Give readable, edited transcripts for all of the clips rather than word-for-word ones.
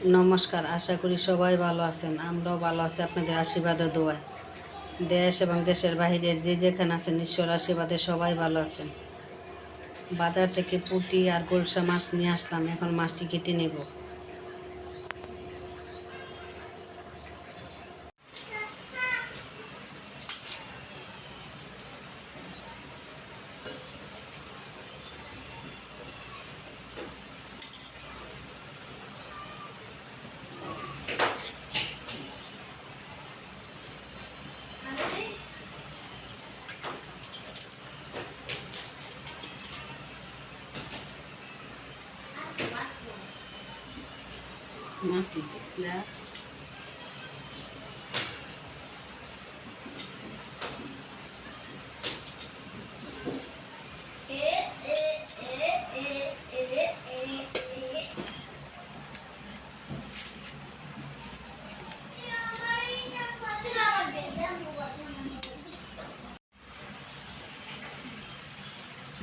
নমস্কার, আশা করি সবাই ভালো আছেন। আমরাও ভালো আছি আপনাদের আশীর্বাদ ও দোয়ায়। দেশ এবং দেশের বাহিরের যে যেখানে আছেন, ঈশ্বর আশীর্বাদে সবাই ভালো আছেন। বাজার থেকে পুঁটি আর গোলসা মাছ নিয়ে আসলাম, এখন মাছটি কেটে নেব। মাছটি পিছলা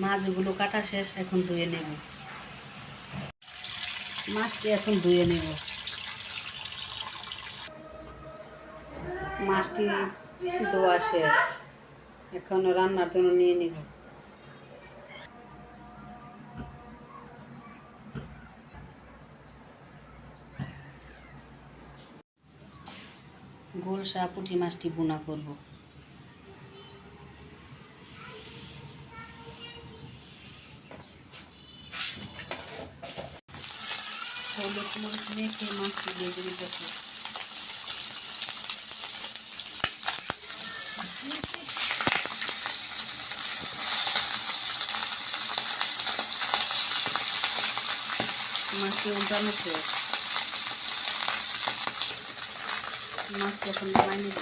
মাছগুলো কাটা শেষ, এখন ধুয়ে নেব। মাছটি এখন ধুয়ে নেব। মাছটি ধোয়া শেষ, এখন রান্নার জন্য নিয়ে নিব। গোলসা পুঁটি মাছটি বোনা করব। হলুদ মরিচ মেখে মাছটি দিয়ে দিতেছি। মাছটি উল্টানো শেষ, মাছটি এখন নামাই নিব।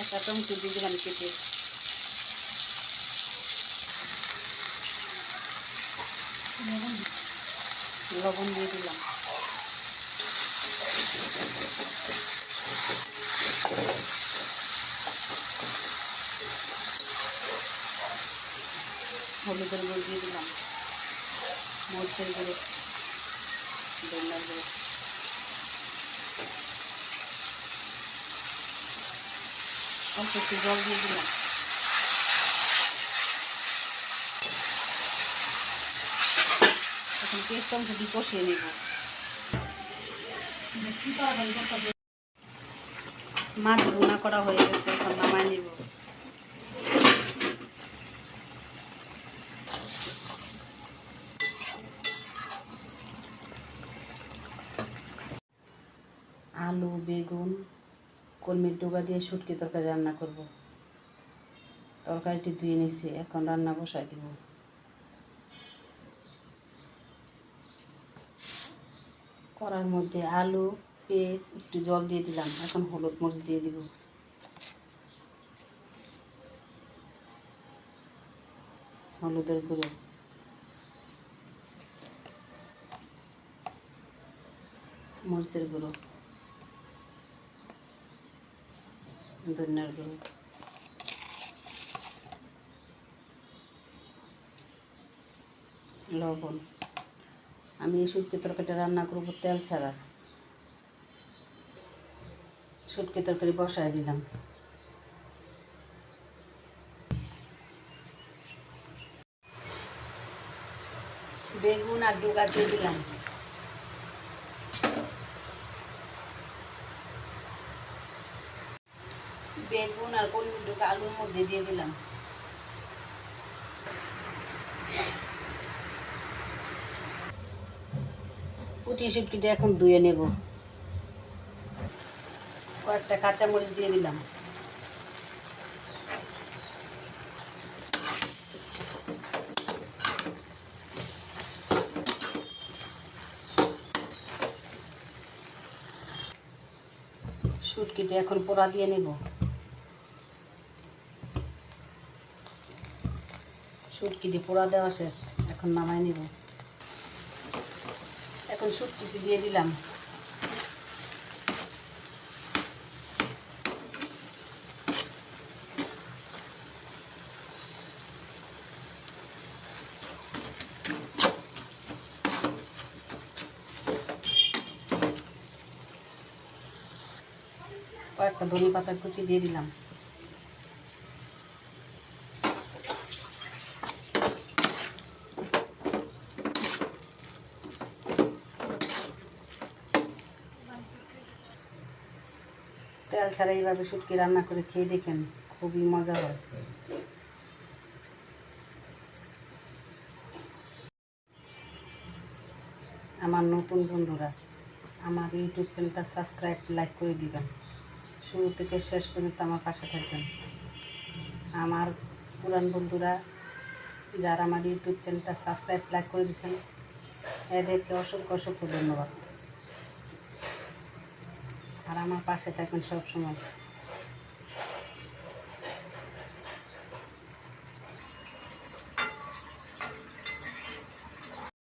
একটা টমেটো দিয়ে দিলাম কেটে। লবণ দিয়ে দিলাম। হলুদের গুঁড়ো দিয়ে দিলাম, মরিচের গুঁড়ো, ধনিয়ার গুঁড়ো, অল্প একটু জল দিয়ে দিলাম। এখন পেস্ট অংশটি কষিয়ে নেব। মাছ ভুনা করা হয়ে গেছে, এখন নামাই নেব। আলু, বেগুন, কলমির ডগা দিয়ে শুটকি তরকারি রান্না করব। তরকারিটি ধুয়ে নিয়েছি, এখন রান্না বসাই দেব। কড়ার মধ্যে আলু, পেঁয়াজ, একটু জল দিয়ে দিলাম। এখন হলুদ মরিচ দিয়ে দিব, হলুদের গুঁড়ো, মরিচের গুঁড়ো, ধনিয়ার গুঁড়ো, লবণ। আমি এই শুটকি তরকারিটা রান্না করব তেল ছাড়া। শুটকি তরকারি বসায় দিলাম। বেগুন আর ডগা দিয়ে দিলাম। বেগুন আর কলমির ডগা আলুর মধ্যে দিয়ে দিলাম। পুঁটি শুটকিটা এখন ধুয়ে নেব। কয়েকটা কাঁচামরিচ দিয়ে দিলাম। শুটকিটা এখন পোড়া দিয়ে নেব। শুটকিটি পোড়া দেওয়া শেষ, এখন নামাই নিব। এখন শুটকিটি দিয়ে দিলাম। কয়েকটা ধনে পাতা কুচি দিয়ে দিলাম। তেল ছাড়া এইভাবে শুটকি রান্না করে খেয়ে দেখেন, খুবই মজা হয়। আমার নতুন বন্ধুরা আমার ইউটিউব চ্যানেলটা সাবস্ক্রাইব লাইক করে দিবেন, শুরু থেকে শেষ পর্যন্ত আমার পাশে থাকবেন। আমার পুরান বন্ধুরা যারা আমার ইউটিউব চ্যানেলটা সাবস্ক্রাইব লাইক করে দিয়েছেন, এদেরকে অসংখ্য অসংখ্য ধন্যবাদ। আর আমার পাশে থাকবেন সব সময়।